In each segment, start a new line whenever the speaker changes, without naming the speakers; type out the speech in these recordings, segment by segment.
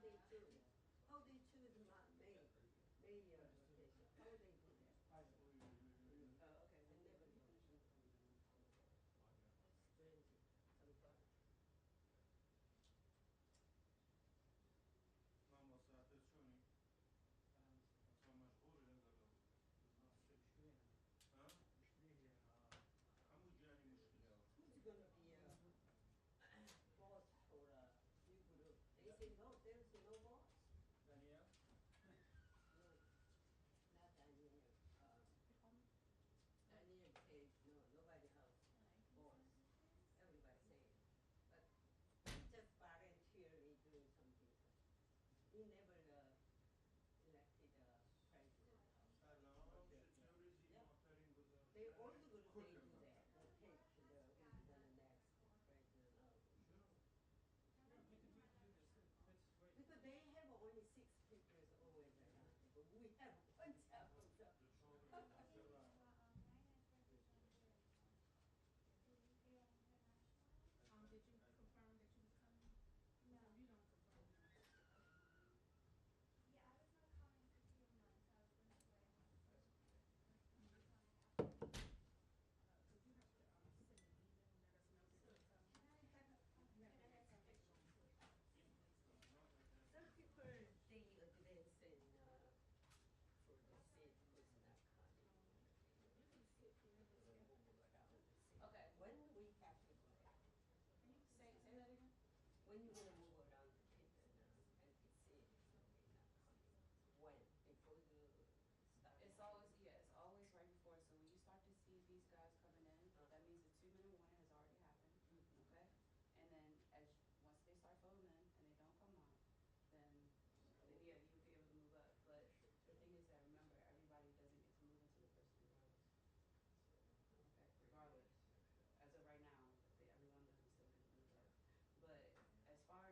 they choose? How they choose my mayor location? How they do that?
Okay.
I never know. Strange. Sometimes.
ماما ساعات شوني أصلا مشغول ينزل ها؟ عمو جاني مشكلة.
Who's gonna be a boss for a new group? They say no, there's no boss.
Danielle?
No, not Daniel. Daniel says no, nobody has boss. Everybody says, but he just voluntarily doing something. He never elected a president. Yeah. They all the group they do that. They take who's the next president of. Because they have only 6 people always around, but we have one child.
Did you confirm that you was coming? No, you don't confirm that.
Yeah, I was not coming for 2 months. I was going to away.
Because you have to send an email and let us know that you're coming.
Can I have some pictures?
Some people they advance in for the seat who's not coming.
Okay.
When we have to do that?
Can you say that again?
When you gonna move around the people and see not coming? When? Before you start?
It's always right before. So when you start to see these guys coming in, that means the 2-minute warning has already happened. Okay, and then once they start filling in and they don't come on, then yeah, you would be able to move up. But the thing is that remember, everybody doesn't get to move into the first regardless. Okay, regardless. As of right now, everyone doesn't still get to move up. But as far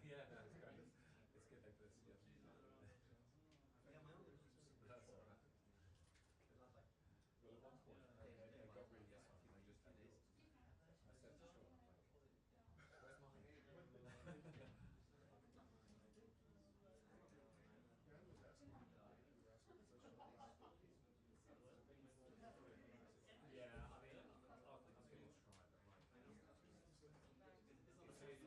Yeah, no, it's great. It's good like this. Yeah.
Yeah, my own.
That's all right.
Lovely.
Well, at one point, I got really excited. I just had yours. I said to Sean, I'm like, where's mine? Yeah, I mean, I'm going to try, but like, you see, it's like London.
Yeah, I mean, that would be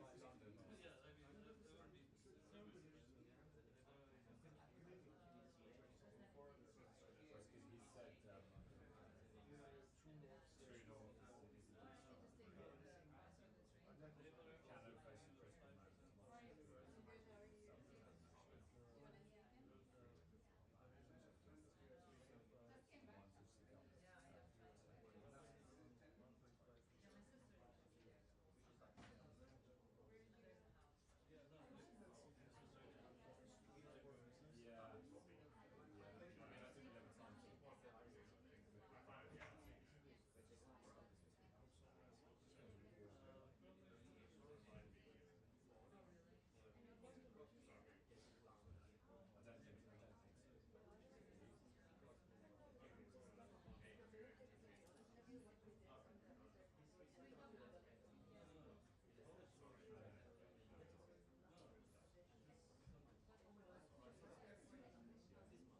Because he said True North is a good start. Canada facing critical moments. Yeah. I mean, I took 11 times. I don't think so.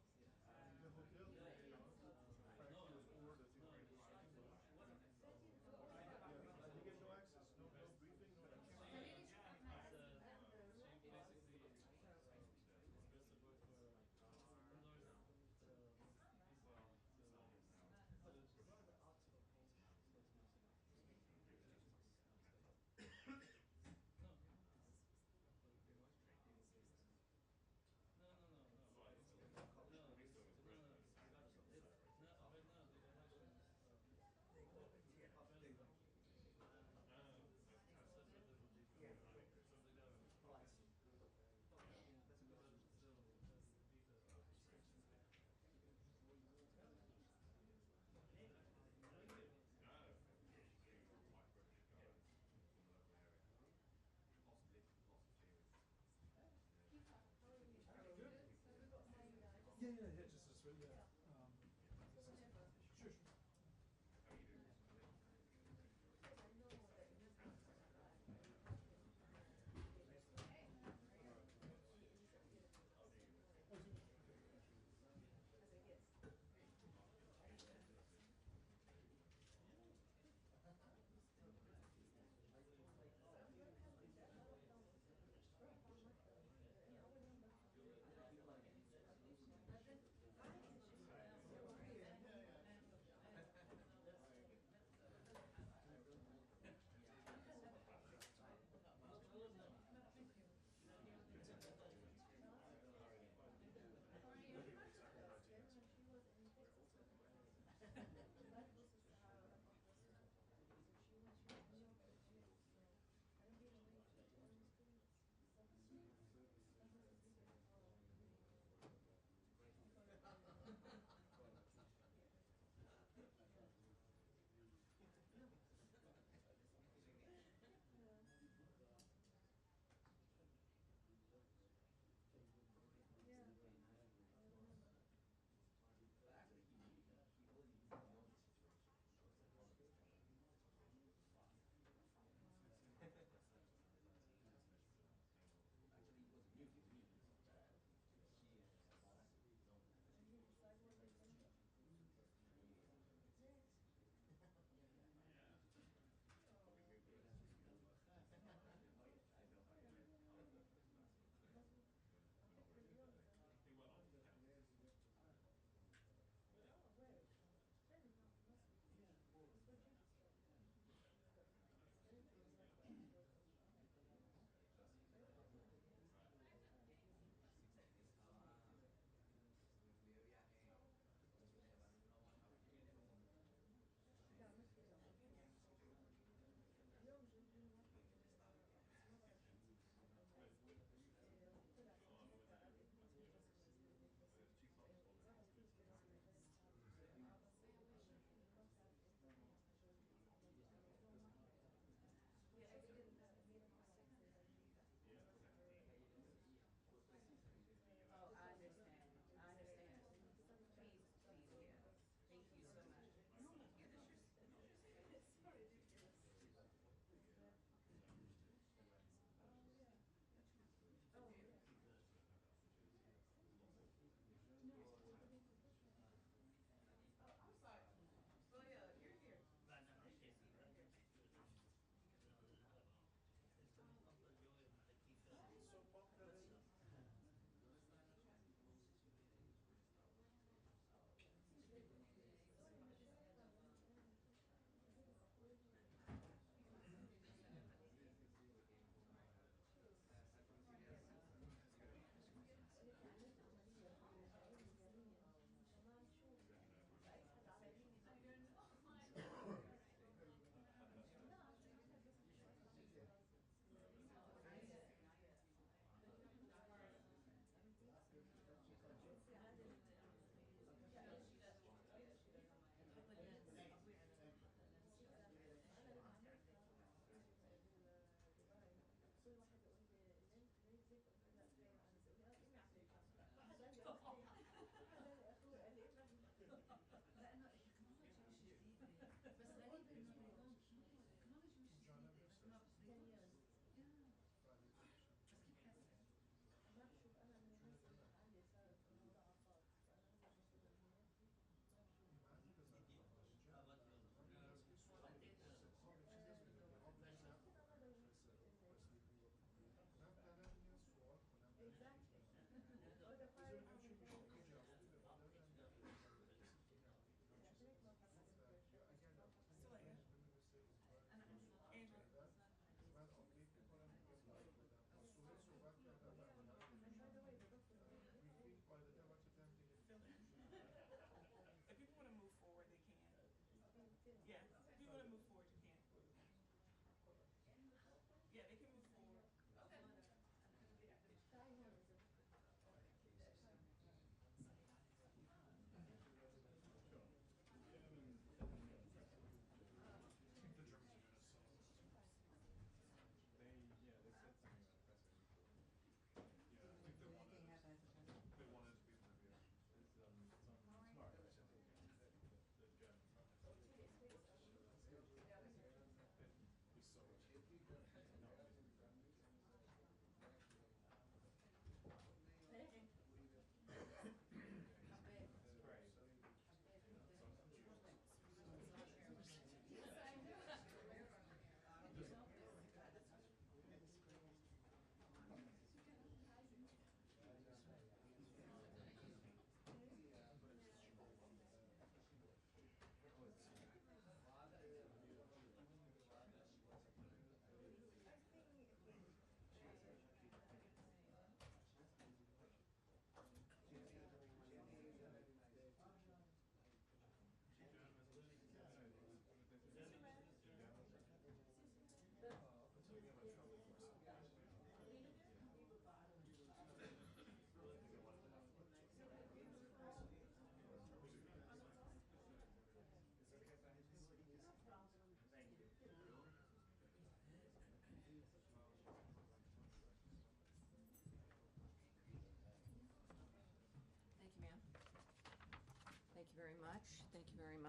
Yeah, just really, yeah. Sure.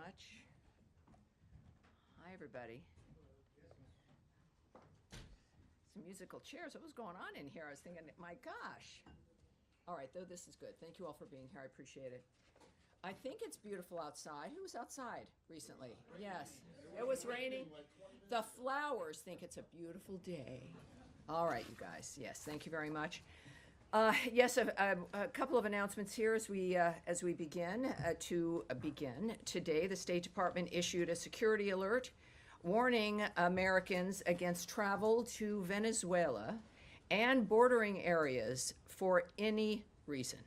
much. Hi, everybody. Some musical chairs. What was going on in here? I was thinking, my gosh. All right, though, this is good. Thank you all for being here. I appreciate it. I think it's beautiful outside. Who was outside recently? Yes. It was raining. The flowers think it's a beautiful day. All right, you guys. Yes, thank you very much. Yes, a couple of announcements here as we begin. Today, the State Department issued a security alert warning Americans against travel to Venezuela and bordering areas for any reason.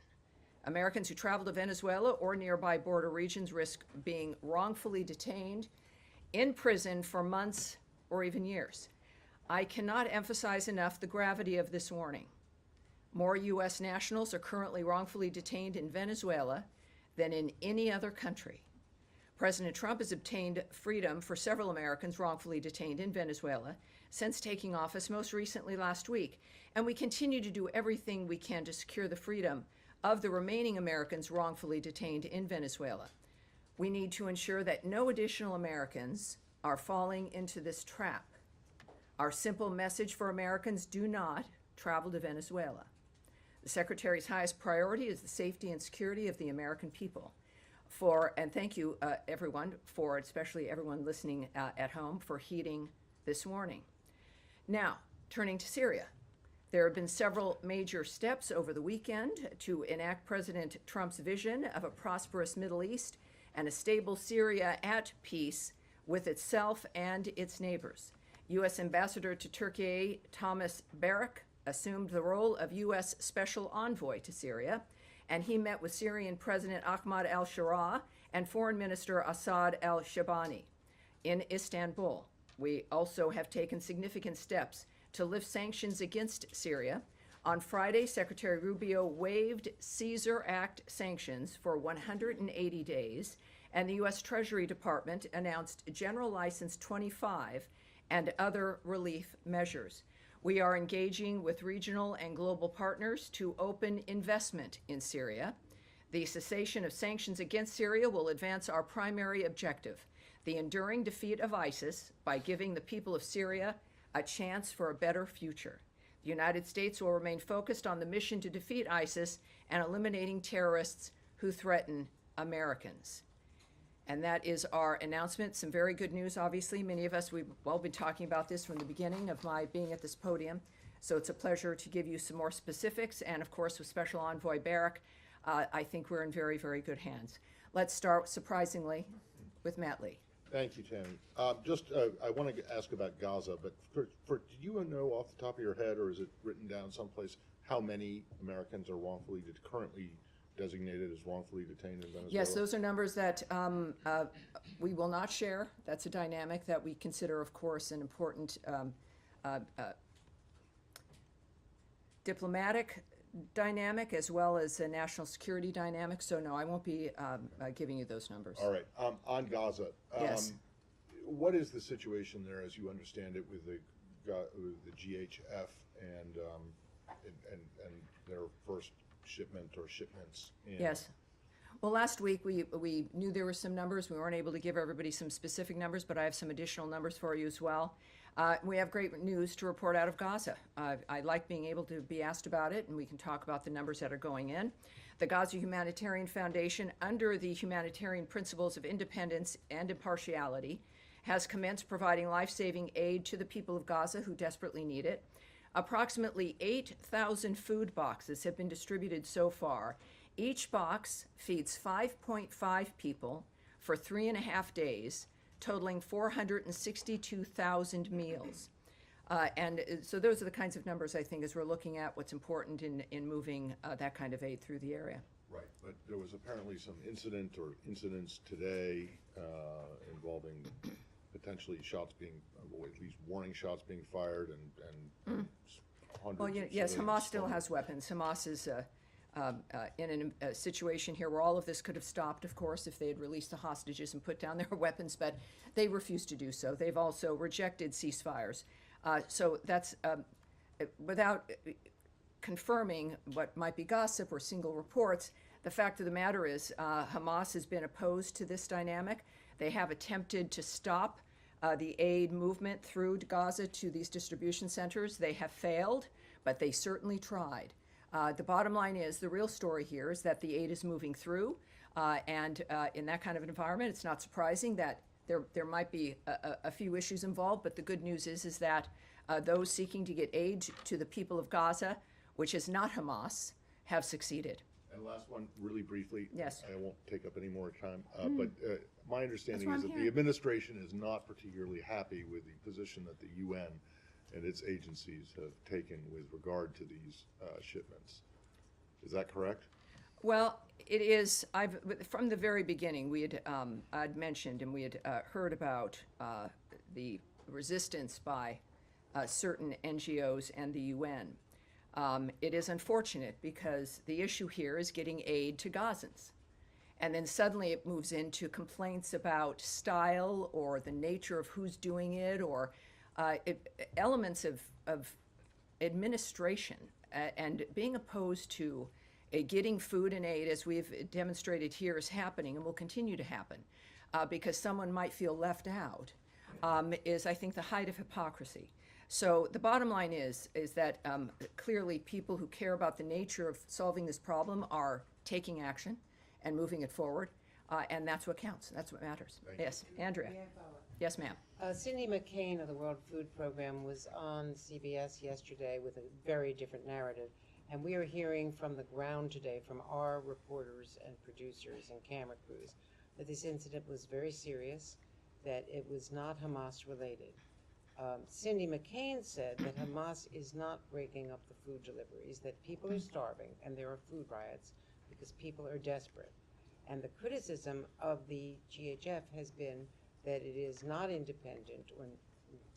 Americans who travel to Venezuela or nearby border regions risk being wrongfully detained, in prison for months or even years. I cannot emphasize enough the gravity of this warning. More U.S. nationals are currently wrongfully detained in Venezuela than in any other country. President Trump has obtained freedom for several Americans wrongfully detained in Venezuela since taking office, most recently last week, and we continue to do everything we can to secure the freedom of the remaining Americans wrongfully detained in Venezuela. We need to ensure that no additional Americans are falling into this trap. Our simple message for Americans: do not travel to Venezuela. The Secretary's highest priority is the safety and security of the American people. And thank you, everyone, especially everyone listening at home, for heeding this warning. Now, turning to Syria. There have been several major steps over the weekend to enact President Trump's vision of a prosperous Middle East and a stable Syria at peace with itself and its neighbors. U.S. Ambassador to Turkey Thomas Barak assumed the role of U.S. Special Envoy to Syria, and he met with Syrian President Ahmad al-Sharaa and Foreign Minister Assad al-Shabani in Istanbul. We also have taken significant steps to lift sanctions against Syria. On Friday, Secretary Rubio waived Caesar Act sanctions for 180 days, and the U.S. Treasury Department announced General License 25 and other relief measures. We are engaging with regional and global partners to open investment in Syria. The cessation of sanctions against Syria will advance our primary objective, the enduring defeat of ISIS, by giving the people of Syria a chance for a better future. The United States will remain focused on the mission to defeat ISIS and eliminating terrorists who threaten Americans. And that is our announcement. Some very good news, obviously. Many of us, we've all been talking about this from the beginning of my being at this podium. So it's a pleasure to give you some more specifics. And of course, with Special Envoy Barak, I think we're in very, very good hands. Let's start, surprisingly, with Matt Lee.
Thank you, Tammy. I want to ask about Gaza, but do you know off the top of your head, or is it written down someplace, how many Americans are currently designated as wrongfully detained in Venezuela?
Yes, those are numbers that we will not share. That's a dynamic that we consider, of course, an important diplomatic dynamic as well as a national security dynamic. So no, I won't be giving you those numbers.
All right. On Gaza,
yes.
What is the situation there, as you understand it, with the GHF and their first shipment or shipments?
Yes. Well, last week we knew there were some numbers. We weren't able to give everybody some specific numbers, but I have some additional numbers for you as well. We have great news to report out of Gaza. I like being able to be asked about it, and we can talk about the numbers that are going in. The Gaza Humanitarian Foundation, under the humanitarian principles of independence and impartiality, has commenced providing life-saving aid to the people of Gaza who desperately need it. Approximately 8,000 food boxes have been distributed so far. Each box feeds 5.5 people for 3.5 days, totaling 462,000 meals. And so those are the kinds of numbers, I think, as we're looking at what's important in moving that kind of aid through the area.
Right, but there was apparently some incidents today involving potentially shots being, or at least warning shots being fired, and hundreds
Well, yes,
of
Hamas still has weapons. Hamas is in a situation here where all of this could have stopped, of course, if they had released the hostages and put down their weapons, but they refused to do so. They've also rejected ceasefires. So that's, without confirming what might be gossip or single reports, the fact of the matter is Hamas has been opposed to this dynamic. They have attempted to stop the aid movement through Gaza to these distribution centers. They have failed, but they certainly tried. The bottom line is, the real story here is that the aid is moving through, and in that kind of an environment, it's not surprising that there might be a few issues involved, but the good news is that those seeking to get aid to the people of Gaza, which is not Hamas, have succeeded.
And last one, really briefly.
Yes.
I won't take up any more time, but my understanding
That's
is
why
that
I'm
the
here.
administration is not particularly happy with the position that the UN and its agencies have taken with regard to these shipments. Is that correct?
Well, it is. From the very beginning, I'd mentioned and we had heard about the resistance by certain NGOs and the UN. It is unfortunate because the issue here is getting aid to Gazans. And then suddenly it moves into complaints about style or the nature of who's doing it, or elements of administration and being opposed to getting food and aid, as we've demonstrated here, is happening and will continue to happen because someone might feel left out, is, I think, the height of hypocrisy. So the bottom line is that clearly people who care about the nature of solving this problem are taking action and moving it forward, and that's what counts. That's what matters.
Thank you.
Yes, Andrea.
May I follow up?
Yes, ma'am.
Cindy McCain of the World Food Program was on CBS yesterday with a very different narrative, and we are hearing from the ground today from our reporters and producers and camera crews that this incident was very serious, that it was not Hamas related. Cindy McCain said that Hamas is not breaking up the food deliveries, that people are starving and there are food riots because people are desperate. And the criticism of the GHF has been that it is not independent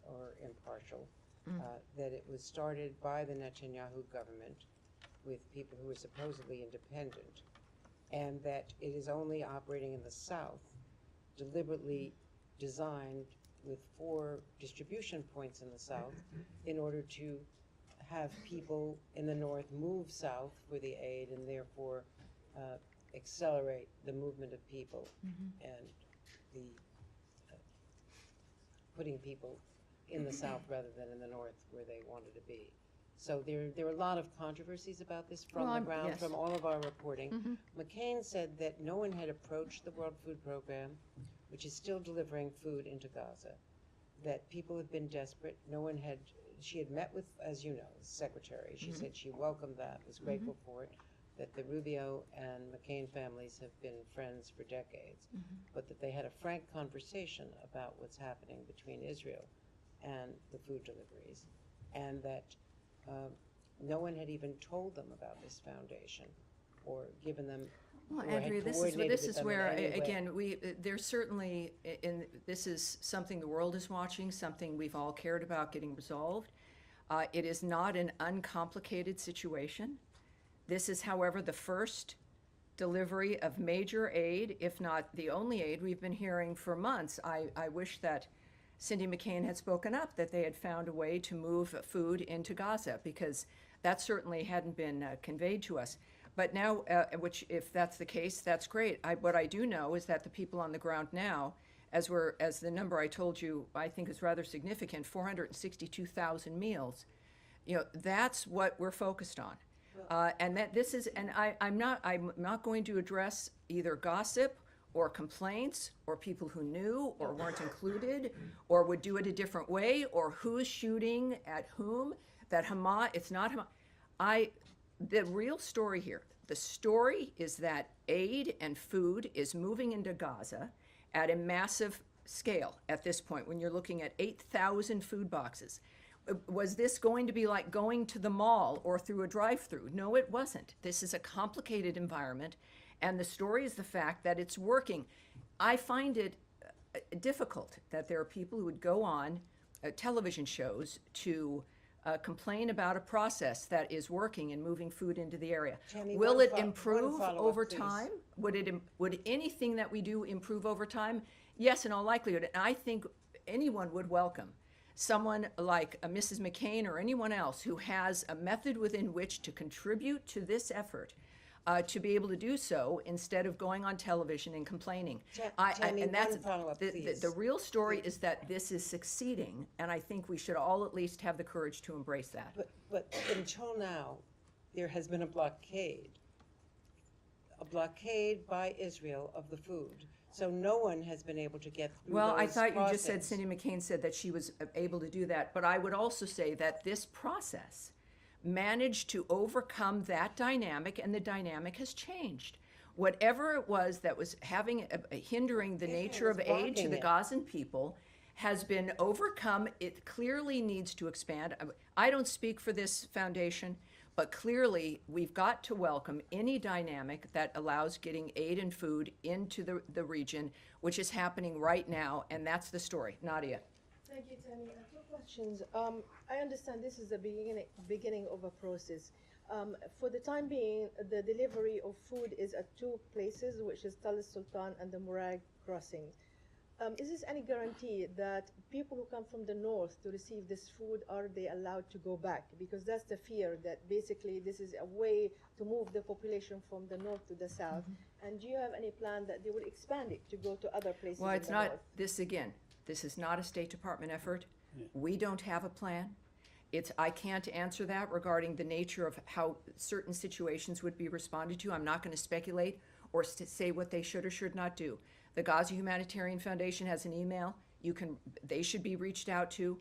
or impartial, that it was started by the Netanyahu government with people who are supposedly independent, and that it is only operating in the South, deliberately designed with 4 distribution points in the South in order to have people in the North move south for the aid and therefore accelerate the movement of people and the putting people in the South rather than in the North where they wanted to be. So there are a lot of controversies about this from the ground,
yes.
from all of our reporting. McCain said that no one had approached the World Food Program, which is still delivering food into Gaza, that people have been desperate. No one had, she had met with, as you know, the secretary. She said she welcomed that, was grateful for it, that the Rubio and McCain families have been friends for decades, but that they had a frank conversation about what's happening between Israel and the food deliveries, and that no one had even told them about this foundation or given them.
Well,
or had
Andrea, this
coordinated
is
with them in
where,
any way.
again, there's certainly, this is something the world is watching, something we've all cared about getting resolved. It is not an uncomplicated situation. This is, however, the first delivery of major aid, if not the only aid we've been hearing for months. I wish that Cindy McCain had spoken up, that they had found a way to move food into Gaza, because that certainly hadn't been conveyed to us. But now, which, if that's the case, that's great. What I do know is that the people on the ground now, as the number I told you, I think is rather significant, 462,000 meals. That's what we're focused on. And that this is, and I'm not going to address either gossip or complaints or people who knew or weren't included or would do it a different way or who's shooting at whom. That Hamas, it's not Hamas. The real story here, the story is that aid and food is moving into Gaza at a massive scale at this point when you're looking at 8,000 food boxes. Was this going to be like going to the mall or through a drive-through? No, it wasn't. This is a complicated environment, and the story is the fact that it's working. I find it difficult that there are people who would go on television shows to complain about a process that is working and moving food into the area.
Tammy,
Will
one
it improve
follow-up,
over
please.
time? Would anything that we do improve over time? Yes, in all likelihood. And I think anyone would welcome someone like Mrs. McCain or anyone else who has a method within which to contribute to this effort to be able to do so instead of going on television and complaining.
Tammy,
And that's
one follow-up, please.
the real story is that this is succeeding, and I think we should all at least have the courage to embrace that.
But until now, there has been a blockade by Israel of the food. So no one has been able to get through
Well, I
those
thought you just said
crossings.
Cindy McCain said that she was able to do that, but I would also say that this process managed to overcome that dynamic, and the dynamic has changed. Whatever it was that was hindering the
Israel
nature of
was
aid to
blocking
the
it.
Gazan people has been overcome. It clearly needs to expand. I don't speak for this foundation, but clearly we've got to welcome any dynamic that allows getting aid and food into the region, which is happening right now, and that's the story. Nadia.
Thank you, Tammy. Two questions. I understand this is the beginning of a process. For the time being, the delivery of food is at two places, which is Tal Sultan and the Murag crossing. Is this any guarantee that people who come from the north to receive this food, are they allowed to go back? Because that's the fear, that basically this is a way to move the population from the north to the south. And do you have any plan that they will expand it to go to other places
Well,
in
it's
the
not,
north?
this is not a State Department effort. We don't have a plan. I can't answer that regarding the nature of how certain situations would be responded to. I'm not going to speculate or say what they should or should not do. The Gaza Humanitarian Foundation has an email. They should be reached out to,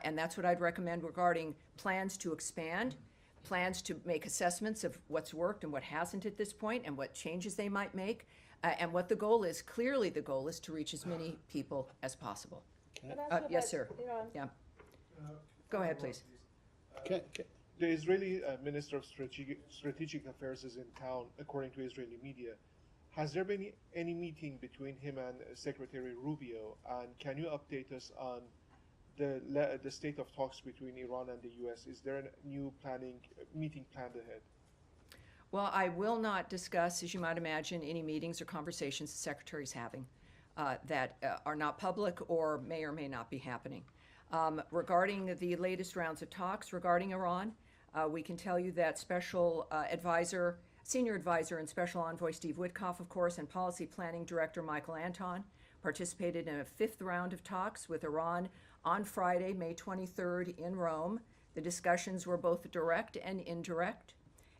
and that's what I'd recommend regarding plans to expand, plans to make assessments of what's worked and what hasn't at this point, and what changes they might make, and what the goal is. Clearly, the goal is to reach as many people as possible.
And also
Yes,
about
sir.
Iran.
Yeah. Go ahead, please.
The Israeli Minister of Strategic Affairs is in town, according to Israeli media. Has there been any meeting between him and Secretary Rubio? And can you update us on the state of talks between Iran and the U.S.? Is there a new meeting planned ahead?
Well, I will not discuss, as you might imagine, any meetings or conversations the Secretary's having that are not public or may not be happening. Regarding the latest rounds of talks regarding Iran, we can tell you that Senior Advisor and Special Envoy Steve Witkoff, of course, and Policy Planning Director Michael Anton participated in a fifth round of talks with Iran on Friday, May 23rd in Rome. The discussions were both direct and indirect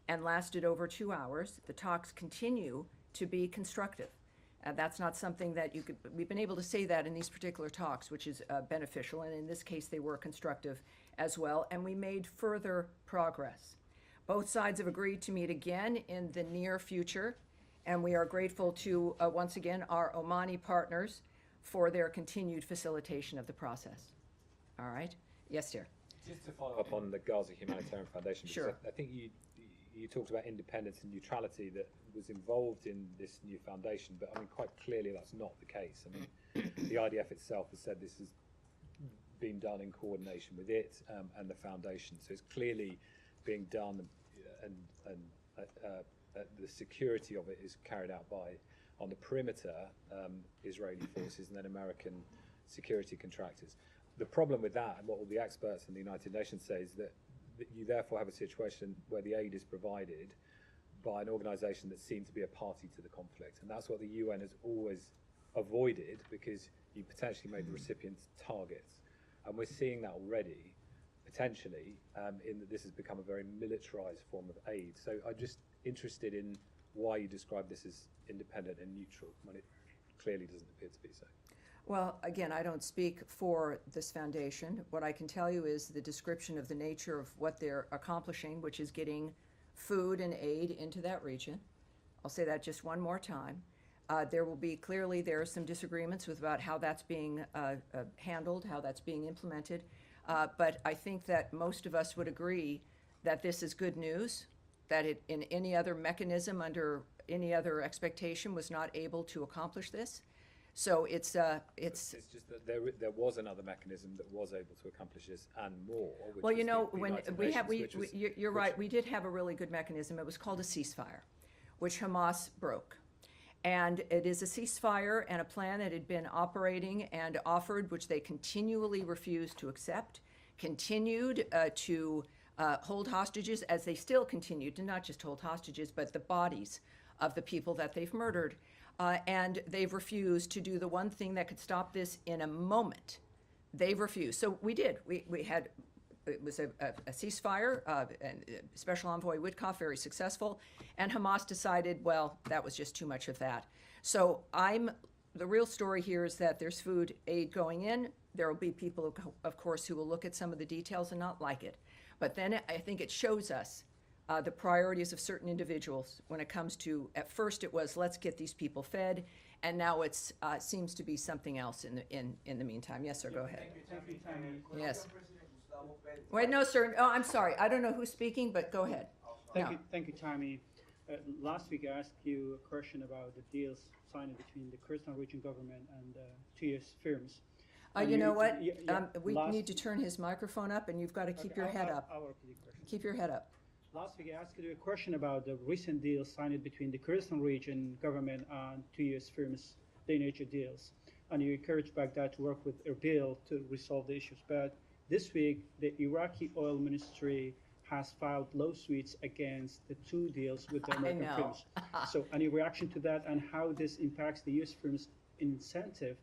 and lasted over 2 hours. The talks continue to be constructive. That's not something that we've been able to say that in these particular talks, which is beneficial, and in this case they were constructive as well, and we made further progress. Both sides have agreed to meet again in the near future, and we are grateful to, once again, our Omani partners for their continued facilitation of the process. All right? Yes, dear.
Just to follow up on the Gaza Humanitarian Foundation, because
Sure.
I think you talked about independence and neutrality that was involved in this new foundation, but I mean, quite clearly that's not the case. I mean, the IDF itself has said this has been done in coordination with it and the foundation, so it's clearly being done, and the security of it is carried out by, on the perimeter, Israeli forces and then American security contractors. The problem with that, and what all the experts in the United Nations say, is that you therefore have a situation where the aid is provided by an organisation that seems to be a party to the conflict, and that's what the UN has always avoided, because you potentially made the recipients targets, and we're seeing that already, potentially, in that this has become a very militarised form of aid. So I'm just interested in why you describe this as independent and neutral when it clearly doesn't appear to be so.
Well, again, I don't speak for this foundation. What I can tell you is the description of the nature of what they're accomplishing, which is getting food and aid into that region. I'll say that just one more time. There are some disagreements about how that's being handled, how that's being implemented. But I think that most of us would agree that this is good news, that it, in any other mechanism, under any other expectation, was not able to accomplish this. So it's
just that there was another mechanism that was able to accomplish this and more. Which
well,
was
you know,
the
when
United
we have,
Nations,
you're right, we did have a really good mechanism. It was called a ceasefire, which Hamas broke. And it is a ceasefire and a plan that had been operating and offered, which they continually refused to accept, continued to hold hostages, as they still continue to not just hold hostages, but the bodies of the people that they've murdered. And they've refused to do the one thing that could stop this in a moment. They've refused. So we did. We had, it was a ceasefire, and Special Envoy Witkoff, very successful, and Hamas decided, well, that was just too much of that. So the real story here is that there's food aid going in. There will be people, of course, who will look at some of the details and not like it. But then I think it shows us the priorities of certain individuals when it comes to, at first it was, let's get these people fed, and now it's seems to be something else in the meantime. Yes, sir, go ahead.
Thank you, Tammy.
Yes. Wait, no, sir. Oh, I'm sorry. I don't know who's speaking, but go ahead.
Thank you, Tammy. Last week I asked you a question about the deals signed between the Kurdistan region government and two U.S. firms.
You know what? We need to turn his microphone up, and you've got to keep your head up.
I will repeat the question.
Keep your head up.
Last week I asked you a question about the recent deals signed between the Kurdistan region government and two U.S. firms, the nature deals. And you encouraged Baghdad to work with Erbil to resolve the issues. But this week, the Iraqi oil ministry has filed lawsuits against the two deals with the American firms. So any reaction to that, and how this impacts the U.S. firms' incentive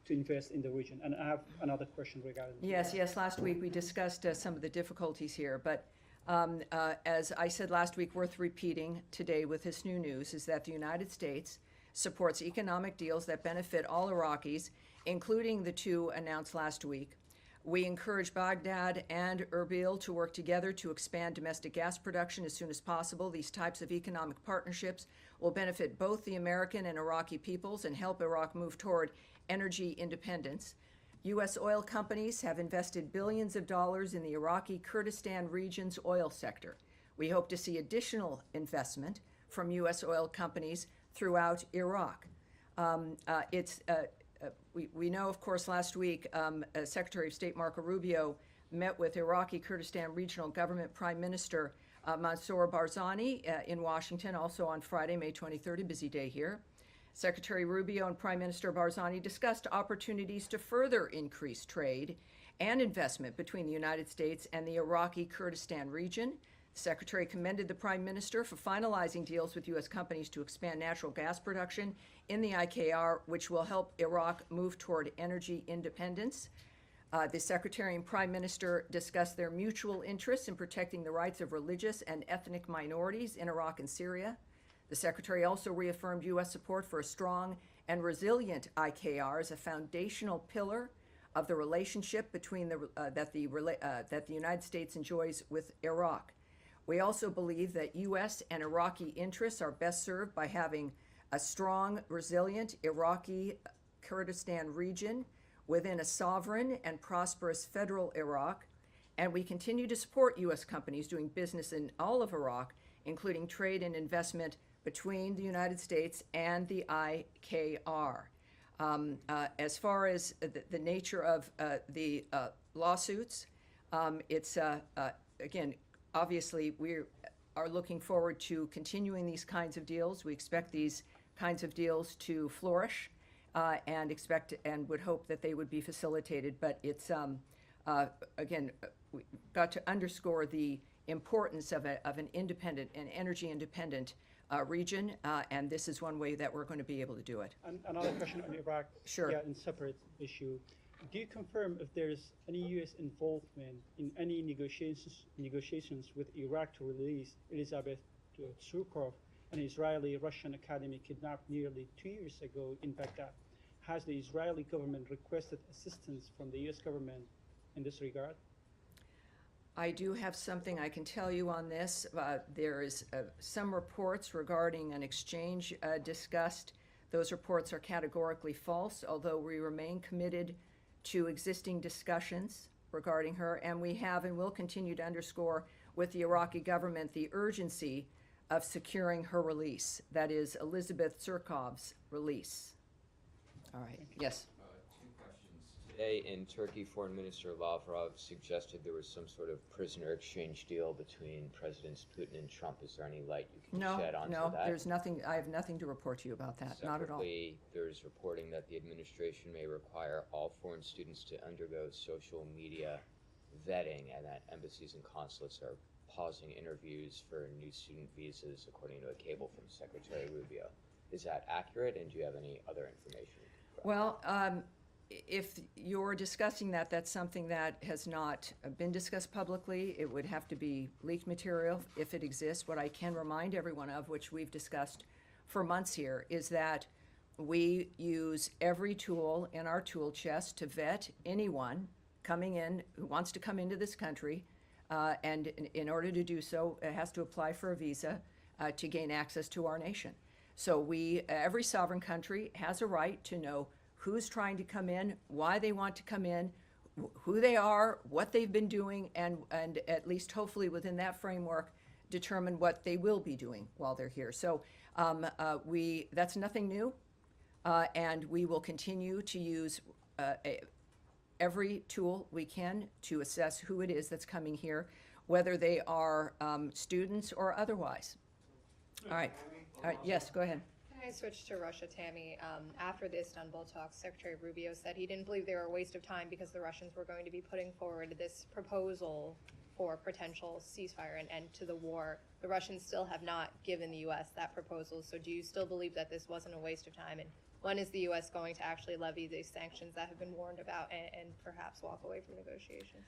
to invest in the region? And I have another question regarding
Yes, last week we discussed some of the difficulties here, but as I said last week, worth repeating today with this new news, is that the United States supports economic deals that benefit all Iraqis, including the two announced last week. We encourage Baghdad and Erbil to work together to expand domestic gas production as soon as possible. These types of economic partnerships will benefit both the American and Iraqi peoples and help Iraq move toward energy independence. U.S. oil companies have invested billions of dollars in the Iraqi Kurdistan region's oil sector. We hope to see additional investment from U.S. oil companies throughout Iraq. We know, of course, last week, Secretary of State Marco Rubio met with Iraqi Kurdistan Regional Government Prime Minister Mansour Barzani in Washington, also on Friday, May 23rd, a busy day here. Secretary Rubio and Prime Minister Barzani discussed opportunities to further increase trade and investment between the United States and the Iraqi Kurdistan region. The Secretary commended the Prime Minister for finalizing deals with U.S. companies to expand natural gas production in the IKR, which will help Iraq move toward energy independence. The Secretary and Prime Minister discussed their mutual interests in protecting the rights of religious and ethnic minorities in Iraq and Syria. The Secretary also reaffirmed U.S. support for a strong and resilient IKR as a foundational pillar of the relationship between that the United States enjoys with Iraq. We also believe that U.S. and Iraqi interests are best served by having a strong, resilient Iraqi Kurdistan region within a sovereign and prosperous federal Iraq, and we continue to support U.S. companies doing business in all of Iraq, including trade and investment between the United States and the IKR. As far as the nature of the lawsuits, it's, again, obviously we are looking forward to continuing these kinds of deals. We expect these kinds of deals to flourish and would hope that they would be facilitated. But it's, again, we got to underscore the importance of an independent, an energy independent region, and this is one way that we're going to be able to do it.
And another question on Iraq.
Sure.
Yeah, in separate issue. Do you confirm if there's any U.S. involvement in any negotiations with Iraq to release Elizabeth Tsurkov, an Israeli Russian academy kidnapped nearly 2 years ago in Baghdad? Has the Israeli government requested assistance from the U.S. government in this regard?
I do have something I can tell you on this. There is some reports regarding an exchange discussed. Those reports are categorically false, although we remain committed to existing discussions regarding her, and we have and will continue to underscore with the Iraqi government the urgency of securing her release. That is Elizabeth Tsurkov's release. All right. Yes.
Two questions. Today in Turkey, Foreign Minister Lavrov suggested there was some sort of prisoner exchange deal between Presidents Putin and Trump. Is there any light you can shed onto that?
No, there's nothing. I have nothing to report to you about that. Not at all.
Separately, there's reporting that the administration may require all foreign students to undergo social media vetting and that embassies and consulates are pausing interviews for new student visas, according to a cable from Secretary Rubio. Is that accurate, and do you have any other information?
Well, if you're discussing that, that's something that has not been discussed publicly. It would have to be leaked material if it exists. What I can remind everyone of, which we've discussed for months here, is that we use every tool in our tool chest to vet anyone coming in who wants to come into this country, and in order to do so, it has to apply for a visa to gain access to our nation. So every sovereign country has a right to know who's trying to come in, why they want to come in, who they are, what they've been doing, and at least hopefully within that framework, determine what they will be doing while they're here. So that's nothing new, and we will continue to use every tool we can to assess who it is that's coming here, whether they are students or otherwise. All right, yes, go ahead.
Can I switch to Russia, Tammy? After the Istanbul talks, Secretary Rubio said he didn't believe they were a waste of time because the Russians were going to be putting forward this proposal for potential ceasefire and end to the war. The Russians still have not given the U.S. that proposal, so do you still believe that this wasn't a waste of time? And when is the U.S. going to actually levy these sanctions that have been warned about and perhaps walk away from negotiations?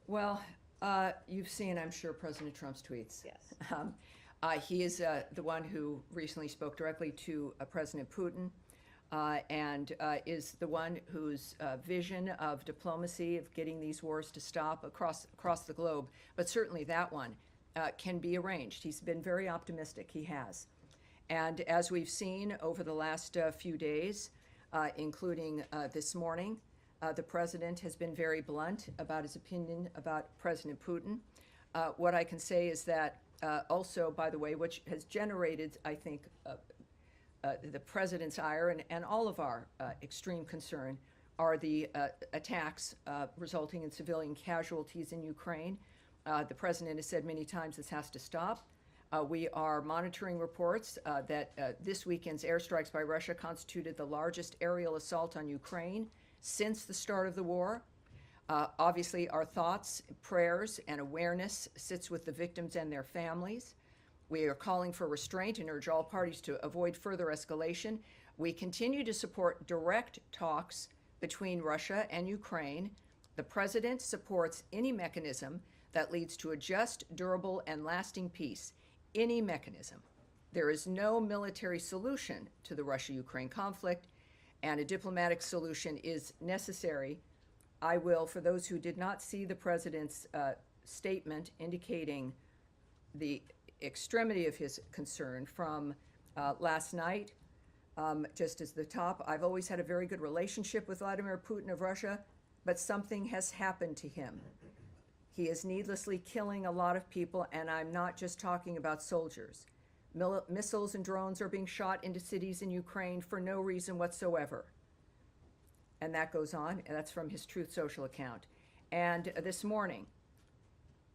Well, you've seen, I'm sure, President Trump's tweets.
Yes.
He is the one who recently spoke directly to President Putin and is the one whose vision of diplomacy, of getting these wars to stop across the globe, but certainly that one can be arranged. He's been very optimistic, he has. And as we've seen over the last few days, including this morning, the president has been very blunt about his opinion about President Putin. What I can say is that also, by the way, which has generated, I think, the president's ire and all of our extreme concern, are the attacks resulting in civilian casualties in Ukraine. The president has said many times this has to stop. We are monitoring reports that this weekend's airstrikes by Russia constituted the largest aerial assault on Ukraine since the start of the war. Obviously, our thoughts, prayers, and awareness sits with the victims and their families. We are calling for restraint and urge all parties to avoid further escalation. We continue to support direct talks between Russia and Ukraine. The president supports any mechanism that leads to a just, durable, and lasting peace. Any mechanism. There is no military solution to the Russia-Ukraine conflict, and a diplomatic solution is necessary. I will, for those who did not see the president's statement indicating the extremity of his concern from last night, just as the top, I've always had a very good relationship with Vladimir Putin of Russia, but something has happened to him. He is needlessly killing a lot of people, and I'm not just talking about soldiers. Missiles and drones are being shot into cities in Ukraine for no reason whatsoever. And that goes on, and that's from his Truth Social account. And this morning,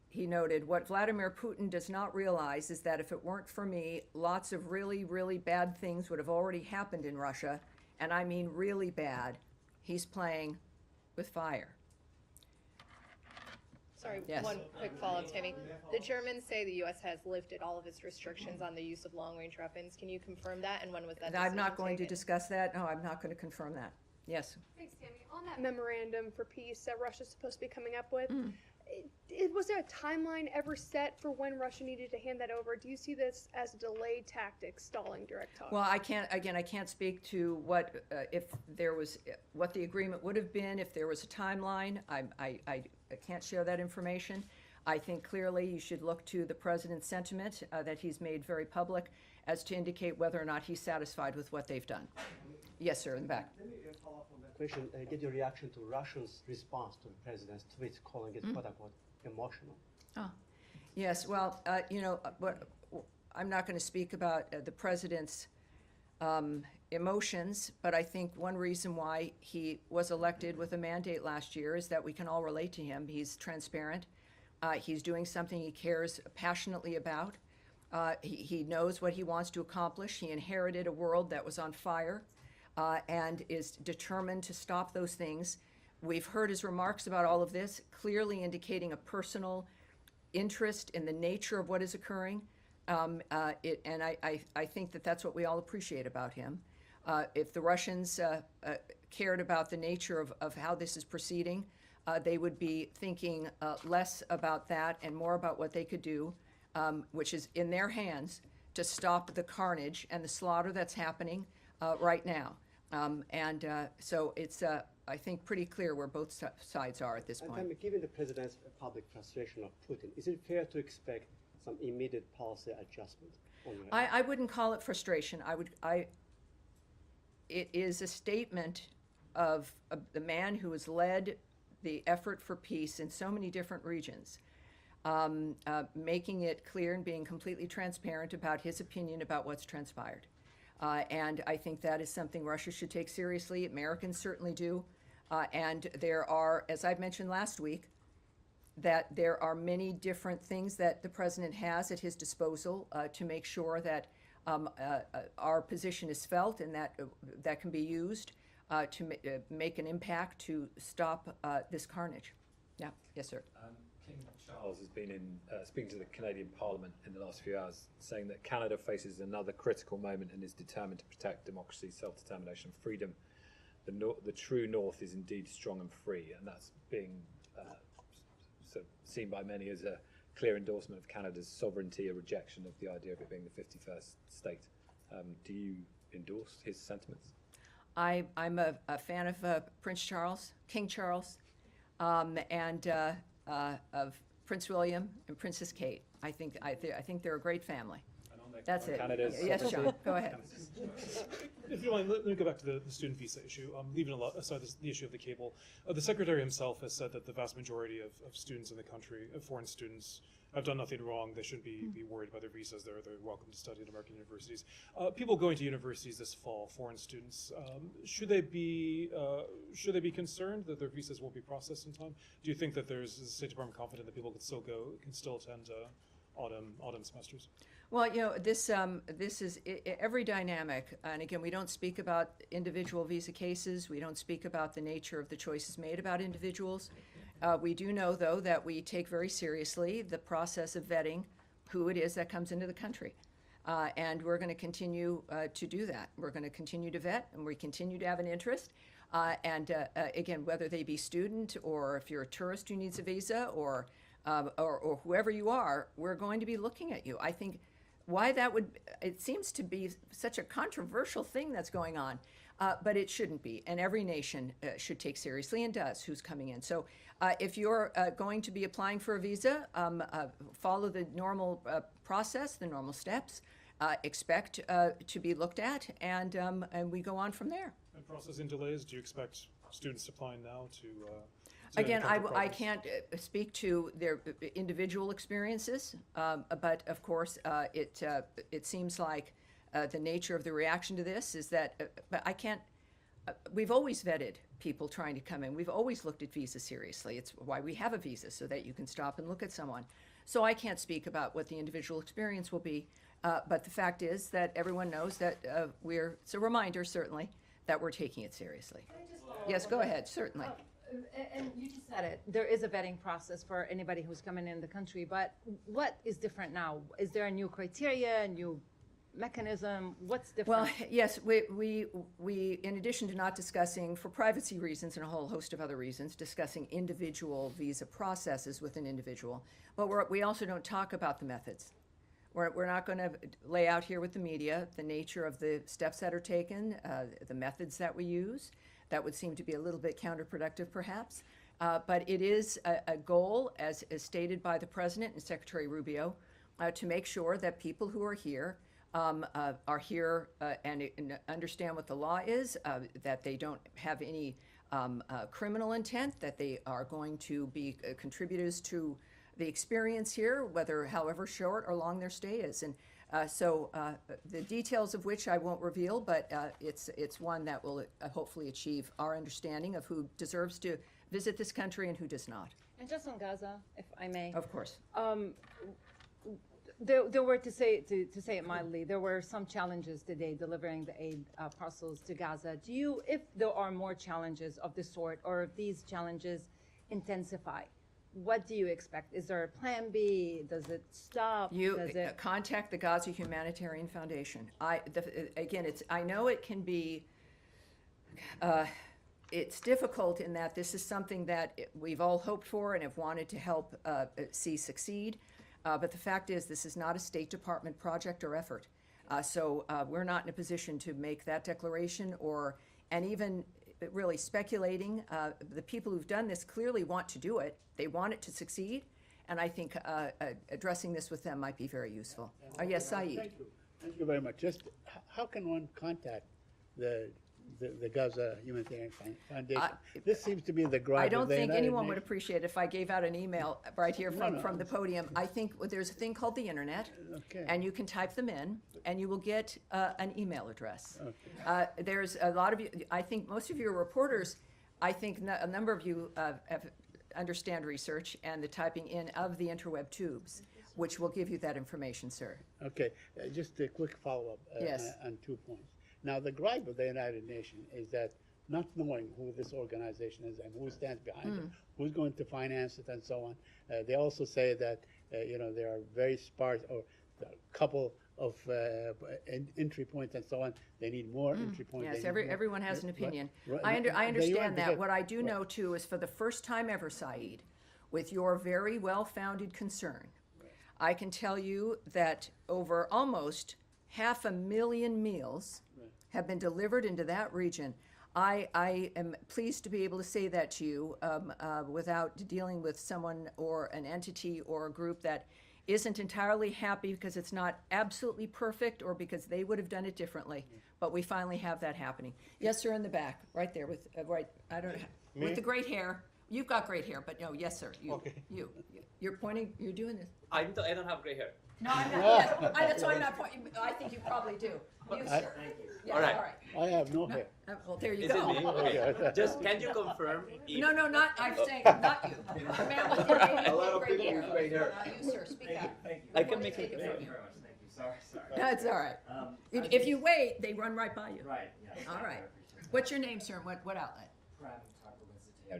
he noted, what Vladimir Putin does not realize is that if it weren't for me, lots of really, really bad things would have already happened in Russia, and I mean really bad. He's playing with fire.
Sorry,
Yes.
one quick follow-up, Tammy. The Germans say the U.S. has lifted all of its restrictions on the use of long-range weapons. Can you confirm that, and when was that
I'm not
decision
going to
taken?
discuss that. No, I'm not going to confirm that. Yes.
Thanks, Tammy. On that memorandum for peace that Russia's supposed to be coming up with, was there a timeline ever set for when Russia needed to hand that over? Do you see this as a delayed tactic, stalling direct talks?
Well, I can't speak to what if there was what the agreement would have been if there was a timeline. I can't share that information. I think clearly you should look to the president's sentiment that he's made very public as to indicate whether or not he's satisfied with what they've done. Yes, sir, in the back.
Let me follow up on that question. Get your reaction to Russia's response to the president's tweets, calling it quote unquote emotional.
Oh, yes. Well, I'm not going to speak about the president's emotions, but I think one reason why he was elected with a mandate last year is that we can all relate to him. He's transparent. He's doing something he cares passionately about. He knows what he wants to accomplish. He inherited a world that was on fire and is determined to stop those things We've heard his remarks about all of this, clearly indicating a personal interest in the nature of what is occurring. And I think that that's what we all appreciate about him. If the Russians cared about the nature of how this is proceeding, they would be thinking less about that and more about what they could do, which is in their hands, to stop the carnage and the slaughter that's happening right now. So it's, I think, pretty clear where both sides are at this point.
And given the president's public frustration of Putin, is it fair to expect some immediate policy adjustment?
I wouldn't call it frustration. It is a statement of the man who has led the effort for peace in so many different regions, making it clear and being completely transparent about his opinion about what's transpired. And I think that is something Russia should take seriously. Americans certainly do. And there are, as I've mentioned last week, that there are many different things that the president has at his disposal to make sure that our position is felt and that can be used to make an impact to stop this carnage. Yeah, yes, sir.
King Charles has been speaking to the Canadian Parliament in the last few hours, saying that Canada faces another critical moment and is determined to protect democracy, self-determination, and freedom. The true North is indeed strong and free, and that's being sort of seen by many as a clear endorsement of Canada's sovereignty, a rejection of the idea of it being the 51st state. Do you endorse his sentiments?
I'm a fan of Prince Charles, King Charles, and of Prince William and Princess Kate. I think they're a great family. That's it. Yes, John, go ahead.
If you don't mind, let me go back to the student visa issue. Leaving aside the issue of the cable, the Secretary himself has said that the vast majority of students in the country, foreign students, have done nothing wrong. They shouldn't be worried about their visas. They're welcome to study at American universities. People going to universities this fall, foreign students, should they be concerned that their visas won't be processed in time? Do you think that the State Department confident that people can still attend autumn semesters?
Well, this is every dynamic, and again, we don't speak about individual visa cases. We don't speak about the nature of the choices made about individuals. We do know, though, that we take very seriously the process of vetting who it is that comes into the country, and we're going to continue to do that. We're going to continue to vet, and we continue to have an interest. Again, whether they be student or if you're a tourist who needs a visa or whoever you are, we're going to be looking at you. I think why that it seems to be such a controversial thing that's going on, but it shouldn't be. And every nation should take seriously and does who's coming in. So if you're going to be applying for a visa, follow the normal process, the normal steps, expect to be looked at, and we go on from there.
And processing delays, do you expect students applying now to
Again, I can't speak to their individual experiences, but of course, it seems like the nature of the reaction to this is that, but I can't, we've always vetted people trying to come in. We've always looked at visas seriously. It's why we have a visa, so that you can stop and look at someone. So I can't speak about what the individual experience will be, but the fact is that everyone knows that it's a reminder, certainly, that we're taking it seriously. Yes, go ahead, certainly.
And you just said it, there is a vetting process for anybody who's coming in the country, but what is different now? Is there a new criteria, a new mechanism? What's different?
Well, yes, we in addition to not discussing, for privacy reasons and a whole host of other reasons, discussing individual visa processes with an individual, but we also don't talk about the methods. We're not going to lay out here with the media the nature of the steps that are taken, the methods that we use. That would seem to be a little bit counterproductive, perhaps. But it is a goal, as stated by the President and Secretary Rubio, to make sure that people who are here and understand what the law is, that they don't have any criminal intent, that they are going to be contributors to the experience here, however short or long their stay is. And so the details of which I won't reveal, but it's one that will hopefully achieve our understanding of who deserves to visit this country and who does not.
And just on Gaza, if I may.
Of course.
There were, to say it mildly, there were some challenges today delivering the aid parcels to Gaza. Do you, if there are more challenges of this sort, or if these challenges intensify, what do you expect? Is there a plan B? Does it stop?
You
Does it...
contact the Gaza Humanitarian Foundation. I know it can be, it's difficult in that this is something that we've all hoped for and have wanted to help see succeed. But the fact is, this is not a State Department project or effort. So we're not in a position to make that declaration and even really speculating. The people who've done this clearly want to do it. They want it to succeed. And I think addressing this with them might be very useful. Yes, Saeed.
Thank you. Thank you very much. Just how can one contact the Gaza Humanitarian Foundation? This seems to be the gripe.
I don't
of the
think
United
anyone would
Nations.
appreciate it if I gave out an email right here from the podium. I think there's a thing called the internet, and you can type them in, and you will get an email address. There's a lot of you, I think most of you are reporters. I think a number of you understand research and the typing in of the interweb tubes, which will give you that information, sir.
Okay, just a quick follow-up
Yes.
on 2 points. Now, the gripe of the United Nations is that not knowing who this organization is and who stands behind it, who's going to finance it, and so on. They also say that there are very sparse or a couple of entry points and so on. They need more entry points.
Yes,
They need more-
everyone has an opinion.
Right.
I understand that.
because-
What I do know, too, is for the first time ever, Saeed, with your very well-founded concern, I can tell you that over almost 500,000 meals have been delivered into that region. I am pleased to be able to say that to you without dealing with someone or an entity or a group that isn't entirely happy because it's not absolutely perfect or because they would have done it differently. But we finally have that happening. Yes, sir, in the back, right there with with the great hair. You've got great hair, but no, yes, sir. You're pointing. You're doing this.
I don't have gray hair.
No, I'm not. Yes, that's why I'm not pointing. I think you probably do. You, sir. Yes,
All right.
I have no hair.
Well, there you
Is
go.
it me? Okay. Just can you confirm? If
No, not. I'm saying not you. The man with the
A lot of
gray
people
hair.
with gray hair.
Not you, sir. Speak up.
I can make
Take
it.
it
Thank
from
you
you.
very much. Thank you. Sorry.
That's all right. If you wait, they run right by you.
Right. Yeah.
All right. What's your name, sir? And what outlet?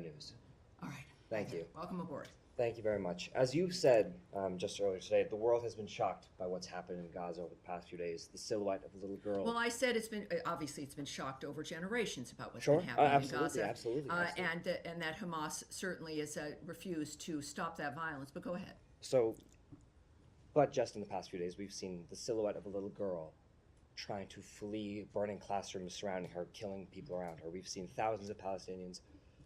News.
All right.
Thank you.
Welcome aboard.
Thank you very much. As you said just earlier today, the world has been shocked by what's happened in Gaza over the past few days. The silhouette of a little girl.
Well, I said it's been obviously it's been shocked over generations about what's
Sure.
been happening
Absolutely,
in Gaza,
absolutely.
and that Hamas certainly has refused to stop that violence. But go ahead.
But just in the past few days, we've seen the silhouette of a little girl trying to flee burning classrooms surrounding her, killing people around her. We've seen thousands of Palestinians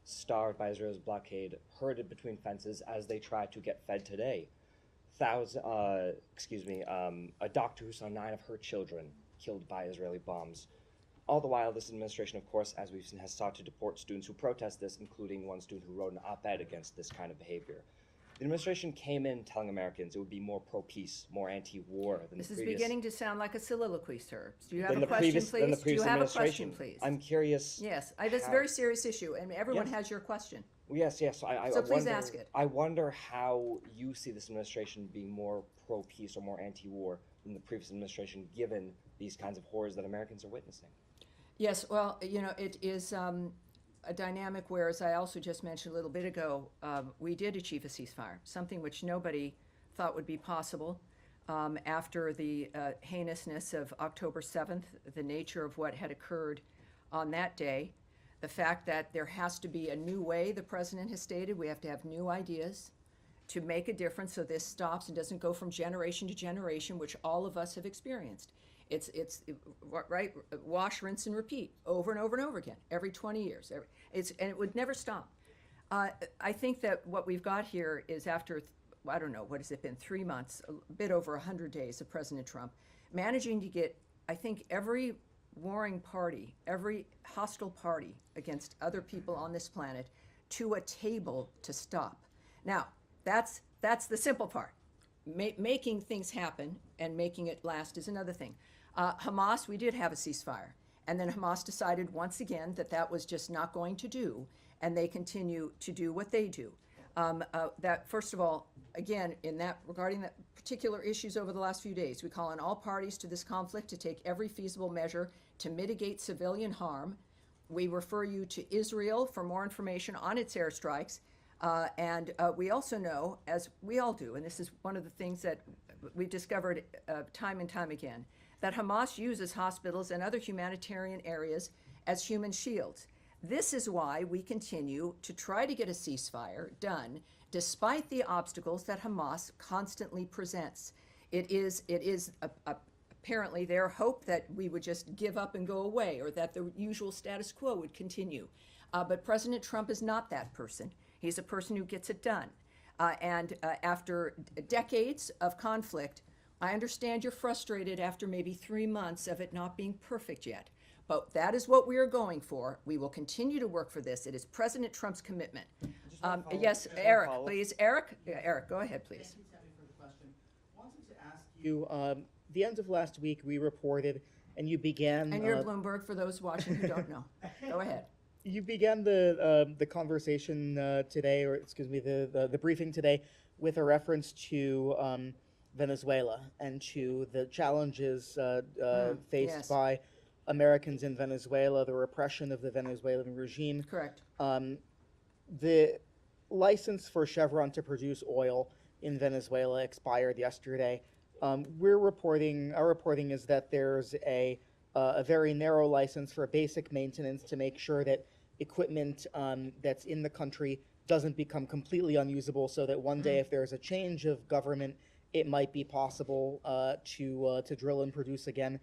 starved by Israel's blockade, herded between fences as they try to get fed today. A doctor who saw 9 of her children killed by Israeli bombs. All the while, this administration, of course, as we've seen, has sought to deport students who protest this, including one student who wrote an op-ed against this kind of behavior. The administration came in telling Americans it would be more pro-peace, more anti-war than
This
the
is
previous.
beginning to sound like a soliloquy, sir. Do you have
than
a
the
question,
previous- than
please?
the
Do you
previous
have a question,
administration.
please?
I'm curious.
Yes, that's a
how-
very serious issue, and everyone
Yes.
has your question.
Yes.
So please
wonder,
ask it.
I wonder how you see this administration being more pro-peace or more anti-war than the previous administration, given these kinds of horrors that Americans are witnessing.
Yes, well, it is a dynamic where, as I also just mentioned a little bit ago, we did achieve a ceasefire, something which nobody thought would be possible after the heinousness of October 7th, the nature of what had occurred on that day, the fact that there has to be a new way, the president has stated, we have to have new ideas to make a difference so this stops and doesn't go from generation to generation, which all of us have experienced. It's right, wash, rinse, and repeat over and over and over again, every 20 years. And it would never stop. I think that what we've got here is after, I don't know, what has it been, 3 months, a bit over 100 days of President Trump, managing to get, I think, every warring party, every hostile party against other people on this planet to a table to stop. Now, that's the simple part. Making things happen and making it last is another thing. Hamas, we did have a ceasefire. And then Hamas decided once again that that was just not going to do, and they continue to do what they do. That, first of all, again, regarding the particular issues over the last few days, we call on all parties to this conflict to take every feasible measure to mitigate civilian harm. We refer you to Israel for more information on its airstrikes. And we also know, as we all do, and this is one of the things that we've discovered time and time again, that Hamas uses hospitals and other humanitarian areas as human shields. This is why we continue to try to get a ceasefire done, despite the obstacles that Hamas constantly presents. It is apparently their hope that we would just give up and go away, or that the usual status quo would continue. But President Trump is not that person. He's a person who gets it done. And after decades of conflict, I understand you're frustrated after maybe 3 months of it not being perfect yet. But that is what we are going for. We will continue to work for this. It is President Trump's commitment. Yes, Eric, please. Eric, go ahead, please.
Thank you, Tammy, for the question. Wanted to ask you, the end of last week we reported, and you began...
And you're Bloomberg, for those watching who don't know. Go ahead.
You began the conversation today, or excuse me, the briefing today, with a reference to Venezuela and to the challenges faced by Americans in Venezuela, the repression of the Venezuelan regime.
Correct.
The license for Chevron to produce oil in Venezuela expired yesterday. Our reporting is that there's a very narrow license for basic maintenance to make sure that equipment that's in the country doesn't become completely unusable, so that one day if there's a change of government, it might be possible to drill and produce again.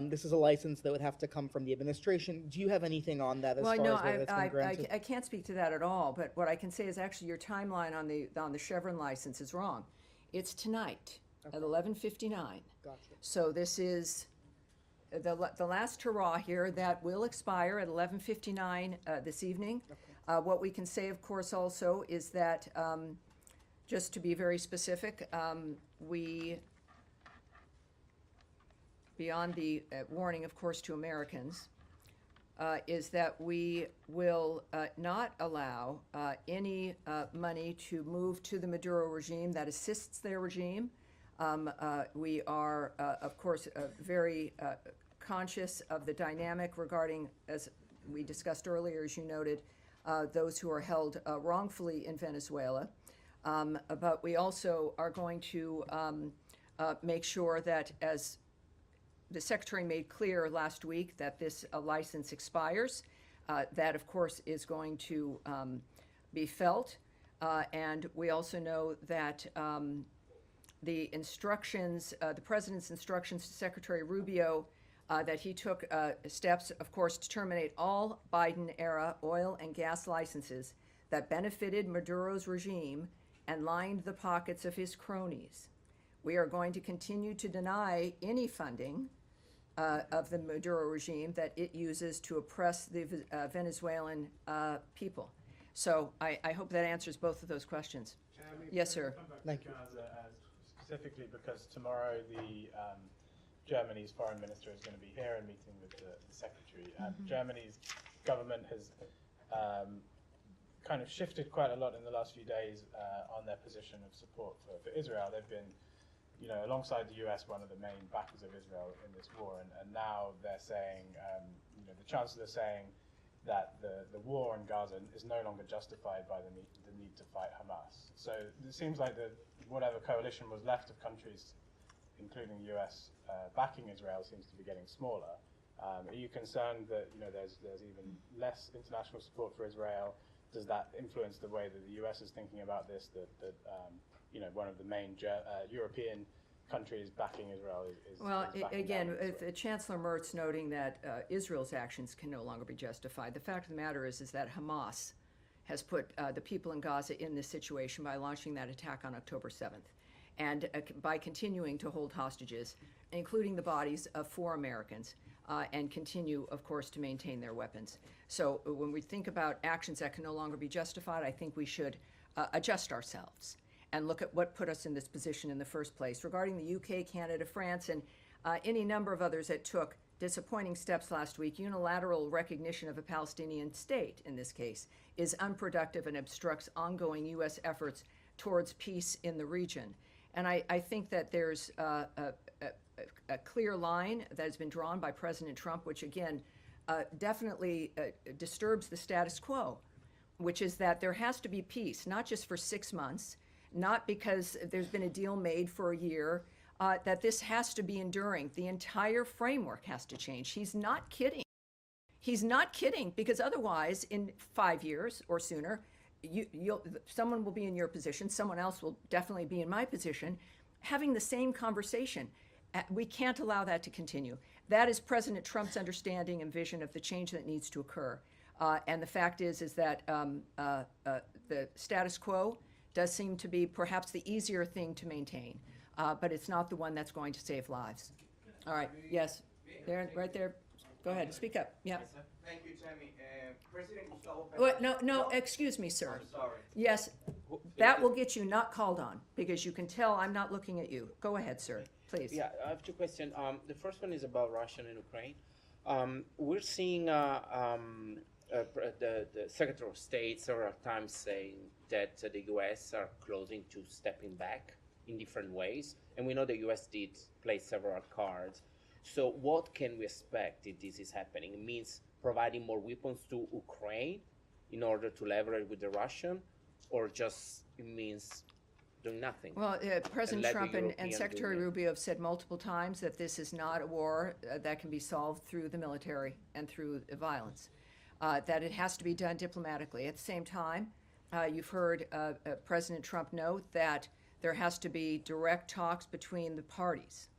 This is a license that would have to come from the administration. Do you have anything on that as far as whether that's been granted?
I can't speak to that at all, but what I can say is actually your timeline on the Chevron license is wrong. It's tonight at 11:59.
Gotcha.
So this is the last hurrah here that will expire at 11:59 this evening. Okay. What we can say, of course, also is that, just to be very specific, beyond the warning, of course, to Americans, is that we will not allow any money to move to the Maduro regime that assists their regime. We are, of course, very conscious of the dynamic regarding, as we discussed earlier, as you noted, those who are held wrongfully in Venezuela. But we also are going to make sure that, as the Secretary made clear last week, that this license expires. That, of course, is going to be felt. And we also know that the instructions, the President's instructions to Secretary Rubio, that he took steps, of course, to terminate all Biden-era oil and gas licenses that benefited Maduro's regime and lined the pockets of his cronies. We are going to continue to deny any funding of the Maduro regime that it uses to oppress the Venezuelan people. So I hope that answers both of those questions.
Tammy,
yes, sir.
Thank you. Gaza, specifically because tomorrow Germany's foreign minister is going to be here and meeting with the secretary. Germany's government has kind of shifted quite a lot in the last few days on their position of support for Israel. They've been, alongside the US, one of the main backers of Israel in this war, and now they're saying, the chancellor is saying that the war in Gaza is no longer justified by the need to fight Hamas. So it seems like whatever coalition was left of countries, including the US, backing Israel seems to be getting smaller. Are you concerned that there's even less international support for Israel? Does that influence the way that the US is thinking about this? That one of the main European countries backing Israel is backing
again,
Israel.
Chancellor Merz noting that Israel's actions can no longer be justified. The fact of the matter is that Hamas has put the people in Gaza in this situation by launching that attack on October 7th, and by continuing to hold hostages, including the bodies of 4 Americans, and continue, of course, to maintain their weapons. So when we think about actions that can no longer be justified, I think we should adjust ourselves and look at what put us in this position in the first place. Regarding the UK, Canada, France, and any number of others that took disappointing steps last week, unilateral recognition of a Palestinian state, in this case, is unproductive and obstructs ongoing U.S. efforts towards peace in the region. And I think that there's a clear line that has been drawn by President Trump, which again definitely disturbs the status quo, which is that there has to be peace, not just for 6 months, not because there's been a deal made for a year, that this has to be enduring. The entire framework has to change. He's not kidding. He's not kidding, because otherwise, in 5 years or sooner, someone will be in your position, someone else will definitely be in my position, having the same conversation. We can't allow that to continue. That is President Trump's understanding and vision of the change that needs to occur. And the fact is that the status quo does seem to be perhaps the easier thing to maintain, but it's not the one that's going to save lives. All right, yes, there, right there. Go ahead, speak up. Yeah.
Thank you, Tammy. President Gustavo
What? No, excuse me, sir.
I'm sorry.
Yes, that will get you not called on, because you can tell I'm not looking at you. Go ahead, sir, please.
Yeah, I have two questions. The first one is about Russia and Ukraine. We're seeing the Secretary of State several times saying that the U.S. are closing to stepping back in different ways, and we know the U.S. did play several cards. So what can we expect if this is happening? It means providing more weapons to Ukraine in order to leverage with the Russian, or just it means doing nothing?
Well, President Trump and
Europeans
Secretary
do it.
Rubio have said multiple times that this is not a war that can be solved through the military and through violence, that it has to be done diplomatically. At the same time, you've heard President Trump note that there has to be direct talks between the parties,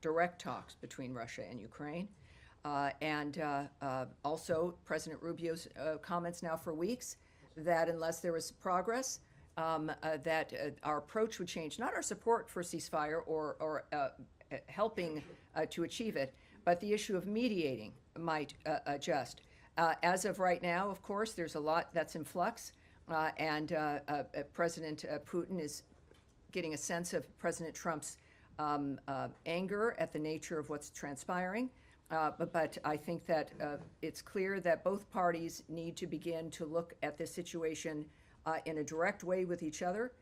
direct talks between Russia and Ukraine. And also President Rubio's comments now for weeks that unless there was progress, that our approach would change, not our support for ceasefire or helping to achieve it, but the issue of mediating might adjust. As of right now, of course, there's a lot that's in flux, and President Putin is getting a sense of President Trump's anger at the nature of what's transpiring. But I think that it's clear that both parties need to begin to look at this situation in a direct way with each other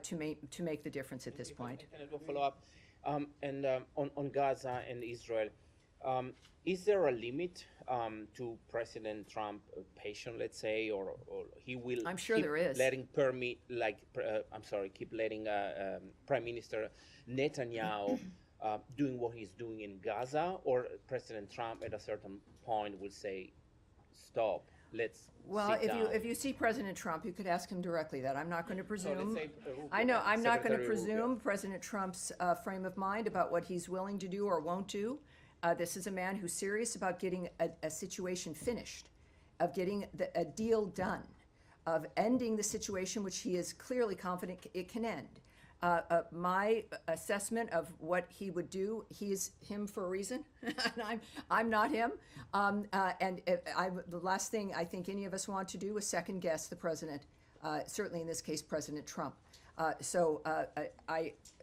to make the difference at this point.
Can I do a follow-up? On Gaza and Israel, is there a limit to President Trump patience, let's say, or he will?
I'm sure
keep
there is.
Letting keep letting Prime Minister Netanyahu doing what he's doing in Gaza, or President Trump at a certain point will say, "Stop, let's."
Well,
sit down.
if you see President Trump, you could ask him directly that. I'm not going to presume.
let's say,
I know I'm not going to
Secretary Rubio.
presume President Trump's frame of mind about what he's willing to do or won't do. This is a man who's serious about getting a situation finished, of getting a deal done, of ending the situation which he is clearly confident it can end. My assessment of what he would do, he's him for a reason, and I'm not him. The last thing I think any of us want to do is second guess the president, certainly in this case, President Trump.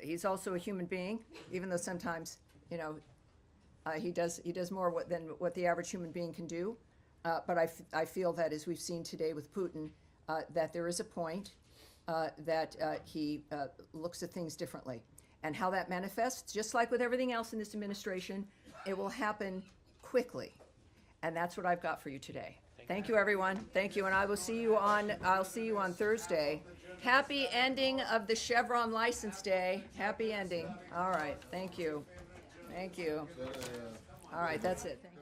He's also a human being, even though sometimes, he does more than what the average human being can do. But I feel that, as we've seen today with Putin, that there is a point that he looks at things differently. And how that manifests, just like with everything else in this administration, it will happen quickly. And that's what I've got for you today. Thank you, everyone. Thank you, and I'll see you on Thursday. Happy ending of the Chevron license day. Happy ending. All right. Thank you. Thank you. All right. That's it. Thank you.